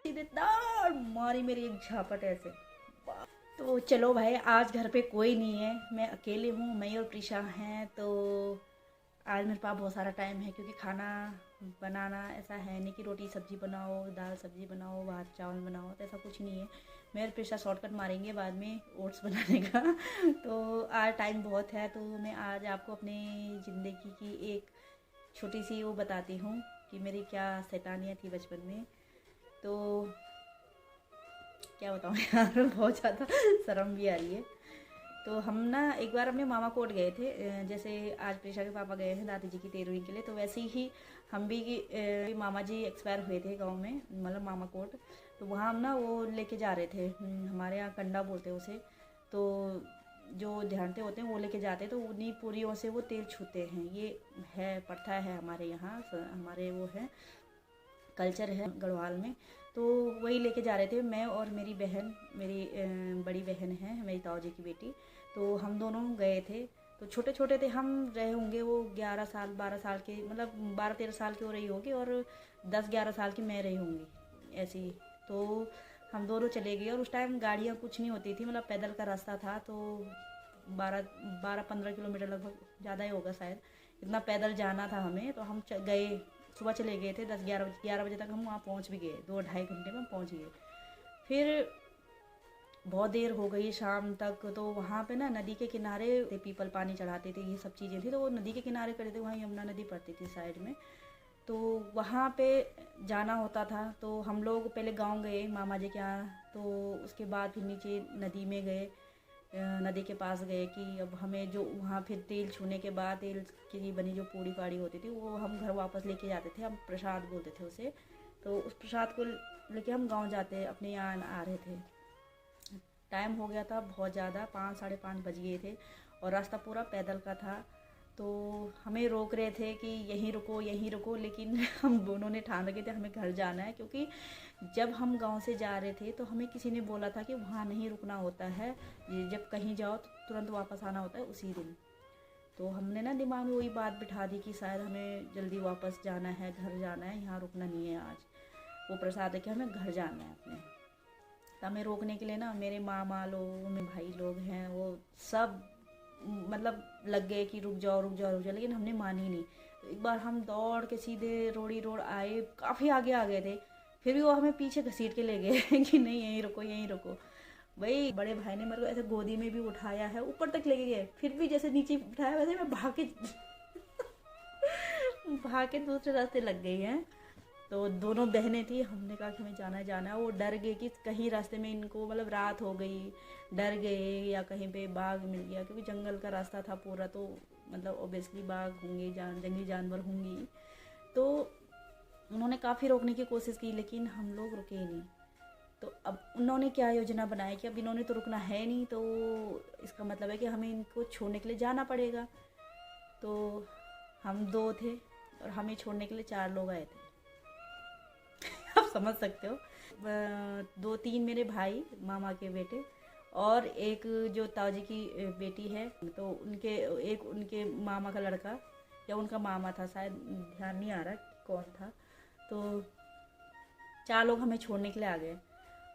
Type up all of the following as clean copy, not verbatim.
सीधे दाड़ मारी मेरी एक झापट ऐसे। तो चलो भाई, आज घर पे कोई नहीं है, मैं अकेले हूँ, मैं और प्रीशा हैं। तो आज मेरे पास बहुत सारा टाइम है, क्योंकि खाना बनाना ऐसा है नहीं कि रोटी सब्जी बनाओ, दाल सब्जी बनाओ, भात चावल बनाओ, तो ऐसा कुछ नहीं है। मैं और प्रीशा शॉर्टकट मारेंगे बाद में ओट्स बनाने का। तो आज टाइम बहुत है, तो मैं आज आपको अपनी ज़िंदगी की एक छोटी सी वो बताती हूँ कि मेरी क्या शैतानियाँ थी बचपन में। तो क्या बताऊँ यार, बहुत ज़्यादा शर्म भी आ रही है। तो हम ना एक बार अपने मामा कोट गए थे, जैसे आज प्रेशा के पापा गए हैं दादी जी की 13वीं के लिए, तो वैसे ही हम भी मामा जी एक्सपायर हुए थे गांव में, मतलब मामा कोट। तो वहाँ हम ना वो लेके जा रहे थे, हमारे यहाँ कंडा बोलते हैं उसे। तो जो ध्यानते होते हैं वो लेके जाते हैं, तो उन्हीं पूरियों से वो तेल छूते हैं। ये है प्रथा है हमारे यहाँ, हमारे वो है कल्चर है गढ़वाल में। तो वही लेके जा रहे थे, मैं और मेरी बहन, मेरी बड़ी बहन है मेरी ताऊ जी की बेटी। तो हम दोनों गए थे। तो छोटे छोटे थे हम, रहे होंगे वो 11 साल 12 साल के, मतलब 12 13 साल की हो रही होगी, और 10 11 साल की मैं रही होंगी ऐसी। तो हम दोनों चले गए, और उस टाइम गाड़ियाँ कुछ नहीं होती थी, मतलब पैदल का रास्ता था। तो 12 12 15 किलोमीटर लगभग, ज़्यादा ही होगा शायद, इतना पैदल जाना था हमें। तो हम गए, सुबह चले गए थे 10 11 बजे तक हम वहाँ पहुँच भी गए, 2 ढाई घंटे में हम पहुँच गए। फिर बहुत देर हो गई शाम तक। तो वहाँ पे ना नदी के किनारे पीपल पानी चढ़ाते थे, ये सब चीज़ें थी। तो वो नदी के किनारे खड़े थे, वहाँ यमुना नदी पड़ती थी साइड में। तो वहाँ पे जाना होता था। तो हम लोग पहले गांव गए मामा जी के यहाँ, तो उसके बाद फिर नीचे नदी में गए, नदी के पास गए कि अब हमें जो वहाँ फिर तेल छूने के बाद तेल की बनी जो पूड़ी पाड़ी होती थी वो हम घर वापस लेके जाते थे, हम प्रसाद बोलते थे उसे। तो उस प्रसाद को लेके हम गांव जाते अपने यहाँ आ रहे थे। टाइम हो गया था बहुत ज़्यादा, 5 साढ़े 5 बज गए थे, और रास्ता पूरा पैदल का था। तो हमें रोक रहे थे कि यहीं रुको यहीं रुको, लेकिन हम दोनों ने ठान रखे थे हमें घर जाना है। क्योंकि जब हम गांव से जा रहे थे तो हमें किसी ने बोला था कि वहाँ नहीं रुकना होता है, जब कहीं जाओ तो तुरंत वापस आना होता है उसी दिन। तो हमने ना दिमाग में वही बात बिठा दी कि शायद हमें जल्दी वापस जाना है, घर जाना है, यहाँ रुकना नहीं है आज। वो प्रसाद है कि हमें घर जाना है अपने। तो हमें रोकने के लिए ना मेरे मामा लोग, मेरे भाई लोग हैं, वो सब मतलब लग गए कि रुक जाओ रुक जाओ रुक जाओ, लेकिन हमने मानी नहीं। तो एक बार हम दौड़ के सीधे रोड़ी रोड आए, काफ़ी आगे आ गए थे। फिर भी वो हमें पीछे घसीट के ले गए कि नहीं यहीं रुको यहीं रुको। भाई बड़े भाई ने मेरे को ऐसे गोदी में भी उठाया है, ऊपर तक लेके गए, फिर भी जैसे नीचे उठाया वैसे मैं भाग के भाग के दूसरे रास्ते लग गई हैं। तो दोनों बहनें थी, हमने कहा कि हमें जाना है जाना है। वो डर गए कि कहीं रास्ते में इनको मतलब रात हो गई, डर गए या कहीं पे बाघ मिल गया, क्योंकि जंगल का रास्ता था पूरा। तो मतलब ओबियसली बाघ होंगे, जंगली जानवर होंगी। तो उन्होंने काफ़ी रोकने की कोशिश की, लेकिन हम लोग रुके ही नहीं। तो अब उन्होंने क्या योजना बनाई कि अब इन्होंने तो रुकना है नहीं, तो इसका मतलब है कि हमें इनको छोड़ने के लिए जाना पड़ेगा। तो हम दो थे, और हमें छोड़ने के लिए 4 लोग आए थे। आप समझ सकते हो। 2 3 मेरे भाई मामा के बेटे, और एक जो ताऊजी की बेटी है, तो उनके एक उनके मामा का लड़का, या उनका मामा था शायद, ध्यान नहीं आ रहा कौन था। तो 4 लोग हमें छोड़ने के लिए आ गए।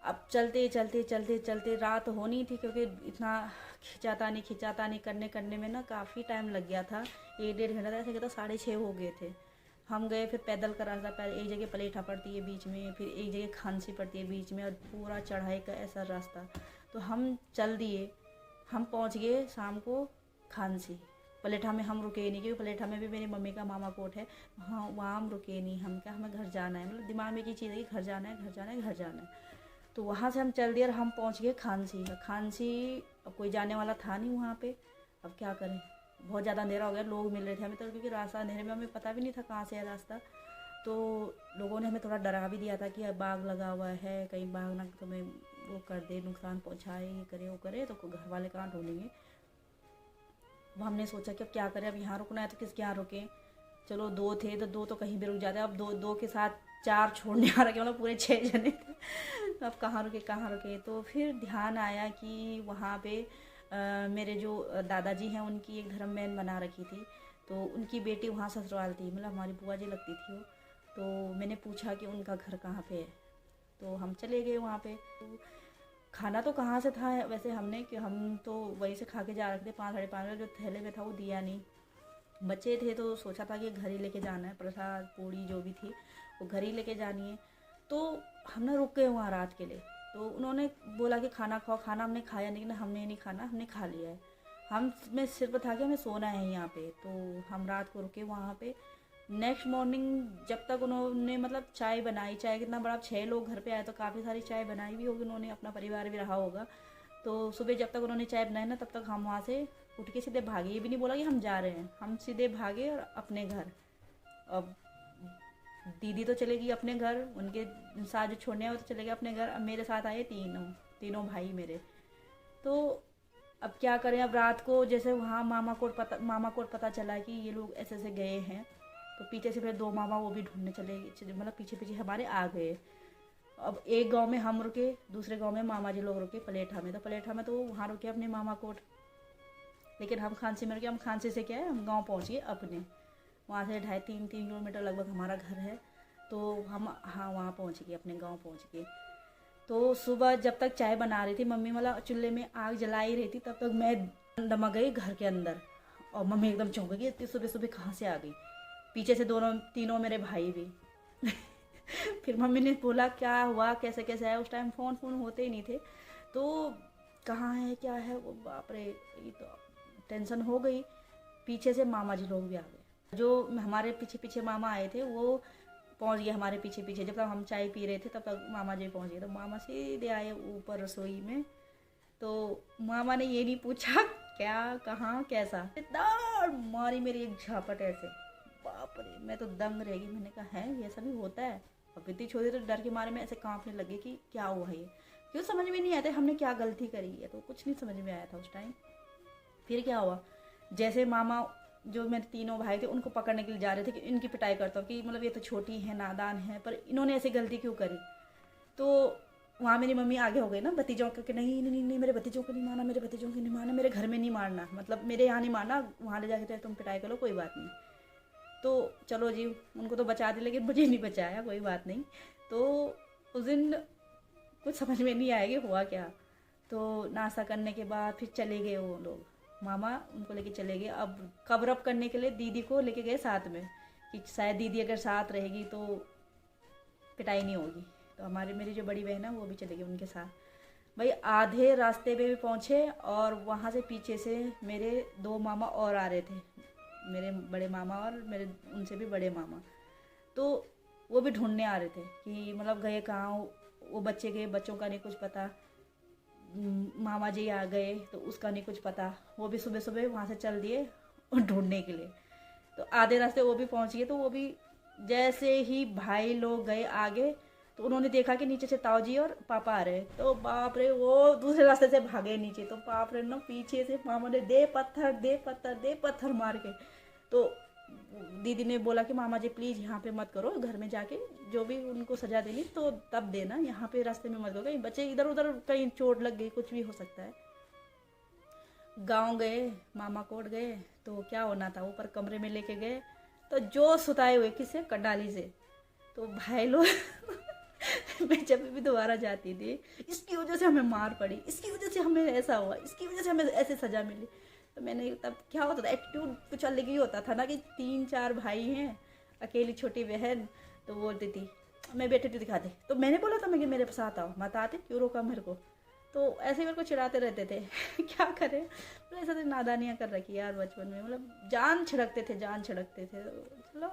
अब चलते चलते चलते चलते रात होनी थी, क्योंकि इतना खिंचाता नहीं करने करने में ना काफ़ी टाइम लग गया था। 1 1.5 घंटा था, ऐसे कहता 6:30 हो गए थे। हम गए, फिर पैदल का रास्ता, एक जगह पलेठा पड़ती है बीच में, फिर एक जगह खांसी पड़ती है बीच में, और पूरा चढ़ाई का ऐसा रास्ता। तो हम चल दिए, हम पहुंच गए शाम को खांसी। पलेठा में हम रुके नहीं, क्योंकि पलेठा में भी मेरी मम्मी का मामा कोट है। हाँ, वहाँ हम रुके नहीं, हम क्या हमें घर जाना है, मतलब दिमाग में एक ही चीज़ है कि घर जाना है घर जाना है घर जाना है। तो वहाँ से हम चल दिए और हम पहुँच गए खांसी। खांसी अब कोई जाने वाला था नहीं वहाँ पे, अब क्या करें, बहुत ज़्यादा अंधेरा हो गया, लोग मिल रहे थे हमें तो, क्योंकि रास्ता अंधेरे में हमें पता भी नहीं था कहाँ से है रास्ता। तो लोगों ने हमें थोड़ा डरा भी दिया था कि अब बाघ लगा हुआ है, कहीं बाघ ना तुम्हें वो कर दे, नुकसान पहुँचाए, ये करे वो करे, तो घर वाले कहाँ ढूंढेंगे। अब हमने सोचा कि अब क्या करें, अब यहाँ रुकना है तो किसके यहाँ रुकें। चलो 2 थे तो 2 तो कहीं भी रुक जाते, अब दो दो के साथ 4 छोड़ने आ रखे, मतलब पूरे 6 जने थे। अब कहाँ रुके कहाँ रुके। तो फिर ध्यान आया कि वहाँ पे मेरे जो दादाजी हैं उनकी एक धर्म बहन बना रखी थी। तो उनकी बेटी वहाँ ससुराल थी, मतलब हमारी बुआ जी लगती थी वो। तो मैंने पूछा कि उनका घर कहाँ पे है। तो हम चले गए वहाँ पे। तो खाना तो कहाँ से था वैसे, हमने कि हम तो वहीं से खा के जा रखे थे, 5 साढ़े 5 जो थैले में था वो दिया नहीं। बच्चे थे तो सोचा था कि घर ही लेके जाना है, प्रसाद पूड़ी जो भी थी वो घर ही लेके जानी है। तो हम ना रुक गए वहाँ रात के लिए। तो उन्होंने बोला कि खाना खाओ, खाना हमने खाया, लेकिन हमने नहीं खाना, हमने खा लिया है। हम में सिर्फ था कि हमें सोना है यहाँ पे। तो हम रात को रुके वहाँ पे। नेक्स्ट मॉर्निंग जब तक उन्होंने मतलब चाय बनाई, चाय कितना बड़ा, 6 लोग घर पे आए तो काफ़ी सारी चाय बनाई भी होगी उन्होंने, अपना परिवार भी रहा होगा। तो सुबह जब तक उन्होंने चाय बनाई ना, तब तक हम वहाँ से उठ के सीधे भागे। ये भी नहीं बोला कि हम जा रहे हैं, हम सीधे भागे और अपने घर। अब दीदी तो चले गई अपने घर, उनके साथ जो छोड़ने हैं वो तो चले गए अपने घर। अब मेरे साथ आए तीनों भाई मेरे। तो अब क्या करें, अब रात को जैसे वहाँ मामा को पता चला कि ये लोग ऐसे ऐसे गए हैं, तो पीछे से फिर 2 मामा वो भी ढूंढने चले गए, मतलब पीछे पीछे हमारे आ गए। अब एक गांव में हम रुके, दूसरे गांव में मामा जी लोग रुके पलेठा में। तो पलेठा में तो वहाँ रुके अपने मामा कोट, लेकिन हम खांसी में रुके। हम खांसी से क्या है, हम गाँव पहुँच गए अपने। वहाँ से 2.5-3 किलोमीटर लगभग हमारा घर है। तो हम हाँ वहाँ पहुँच गए, अपने गाँव पहुँच गए। तो सुबह जब तक चाय बना रही थी मम्मी, मतलब चूल्हे में आग जला ही रही थी, तब तक मैं दमा गई घर के अंदर। और मम्मी एकदम चौंक गई, इतनी सुबह सुबह कहाँ से आ गई। पीछे से तीनों मेरे भाई भी फिर मम्मी ने बोला क्या हुआ, कैसे कैसे आया। उस टाइम फ़ोन होते ही नहीं थे, तो कहाँ है क्या है वो, बाप रे, ये तो टेंशन हो गई। पीछे से मामा जी लोग भी आ गए। जो हमारे पीछे पीछे मामा आए थे वो पहुंच गए हमारे पीछे पीछे। जब तक हम चाय पी रहे थे तब तक मामा जी पहुंच गए। तो मामा सीधे आए ऊपर रसोई में। तो मामा ने ये नहीं पूछा क्या, कहाँ, कैसा, दाड़ मारी मेरी एक झापट ऐसे, बाप रे, मैं तो दंग रह गई। मैंने कहा है ये ऐसा भी होता है। अब इतनी छोटी, तो डर के मारे में ऐसे कांपने लगे कि क्या हुआ है ये, क्यों समझ में नहीं आया था हमने क्या गलती करी है। तो कुछ नहीं समझ में आया था उस टाइम। फिर क्या हुआ, जैसे मामा जो मेरे तीनों भाई थे उनको पकड़ने के लिए जा रहे थे कि इनकी पिटाई करता हूँ कि मतलब ये तो छोटी है, नादान है, पर इन्होंने ऐसी गलती क्यों करी। तो वहाँ मेरी मम्मी आगे हो गई ना भतीजों के, नहीं नहीं नहीं, मेरे भतीजों को नहीं मारना, मेरे भतीजों को नहीं मारना, मेरे घर में नहीं मारना, मतलब मेरे यहाँ नहीं मारना, वहाँ ले जाके तुम पिटाई करो, कोई बात नहीं। तो चलो जी, उनको तो बचा दी, लेकिन मुझे नहीं बचाया, कोई बात नहीं। तो उस दिन कुछ समझ में नहीं आएगी हुआ क्या। तो नाश्ता करने के बाद फिर चले गए वो लोग, मामा उनको लेके चले गए। अब कवर अप करने के लिए दीदी को लेके गए साथ में, कि शायद दीदी अगर साथ रहेगी तो पिटाई नहीं होगी। तो मेरी जो बड़ी बहन है वो भी चली गई उनके साथ। भाई आधे रास्ते पे भी पहुँचे और वहाँ से पीछे से मेरे 2 मामा और आ रहे थे, मेरे बड़े मामा और मेरे उनसे भी बड़े मामा। तो वो भी ढूंढने आ रहे थे कि मतलब गए कहाँ, वो बच्चे गए, बच्चों का नहीं कुछ पता, मामा जी आ गए तो उसका नहीं कुछ पता। वो भी सुबह सुबह वहाँ से चल दिए और ढूंढने के लिए। तो आधे रास्ते वो भी पहुँच गए। तो वो भी जैसे ही भाई लोग गए आगे, तो उन्होंने देखा कि नीचे से ताऊ जी और पापा आ रहे। तो बाप रे, वो दूसरे रास्ते से भागे नीचे। तो बाप रे ना, पीछे से मामा ने दे पत्थर मार के। तो दीदी ने बोला कि मामा जी प्लीज़ यहाँ पे मत करो, घर में जाके जो भी उनको सजा देनी तो तब देना, यहाँ पे रास्ते में मत करो, कहीं बच्चे इधर उधर कहीं चोट लग गई, कुछ भी हो सकता है। गांव गए, मामा कोट गए, तो क्या होना था, ऊपर कमरे में लेके गए तो जो सुताए हुए किसे, कडाली से। तो भाई लोग मैं जब भी दोबारा जाती थी, इसकी वजह से हमें मार पड़ी, इसकी वजह से हमें ऐसा हुआ, इसकी वजह से हमें ऐसे सजा मिली। तो मैंने तब क्या होता था, एटीट्यूड कुछ अलग ही होता था ना, कि 3-4 भाई हैं, अकेली छोटी बहन। तो बोलती थी मैं बेटे तो दिखा दे। तो मैंने बोला था मैं कि मेरे साथ आओ, मत आते, क्यों रोका मेरे को। तो ऐसे मेरे को चिढ़ाते रहते थे क्या करें, मतलब ऐसा तो नादानियाँ कर रखी यार बचपन में, मतलब जान छिड़कते थे। चलो,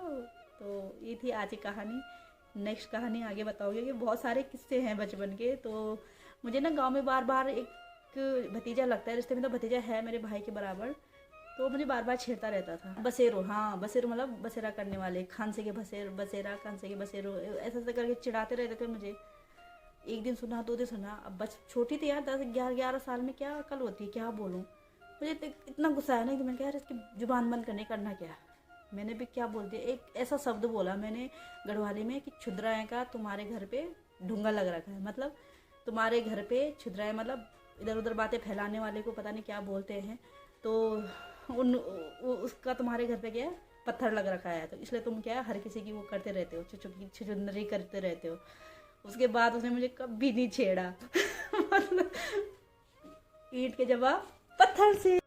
तो ये थी आज की कहानी। नेक्स्ट कहानी आगे बताओगे कि बहुत सारे किस्से हैं बचपन के। तो मुझे ना गांव में बार बार एक भतीजा लगता है, रिश्ते में तो भतीजा है मेरे भाई के बराबर, तो मुझे बार बार छेड़ता रहता था। बसेरो, हाँ बसेरो, मतलब बसेरा करने वाले, खानसे के बसेरा, खानसे के बसेरो, ऐसा करके चिढ़ाते रहते थे मुझे। एक दिन सुना, 2 दिन सुना। अब बस छोटी थी यार, 10-11 साल में क्या अकल होती है, क्या बोलूँ। मुझे इतना गुस्सा आया ना कि मैंने कहा यार इसकी जुबान बंद करना क्या। मैंने भी क्या बोल दिया, एक ऐसा शब्द बोला मैंने गढ़वाली में कि छुद्राएँ का तुम्हारे घर पे ढूंगा लग रखा है, मतलब तुम्हारे घर पे छुद्राएँ, मतलब इधर उधर बातें फैलाने वाले को पता नहीं क्या बोलते हैं। तो उसका तुम्हारे घर पे क्या है, पत्थर लग रखा है, तो इसलिए तुम क्या है हर किसी की वो करते रहते हो, छुचुंदरी करते रहते हो। उसके बाद उसने मुझे कभी नहीं छेड़ा। मतलब ईंट के जवाब पत्थर से।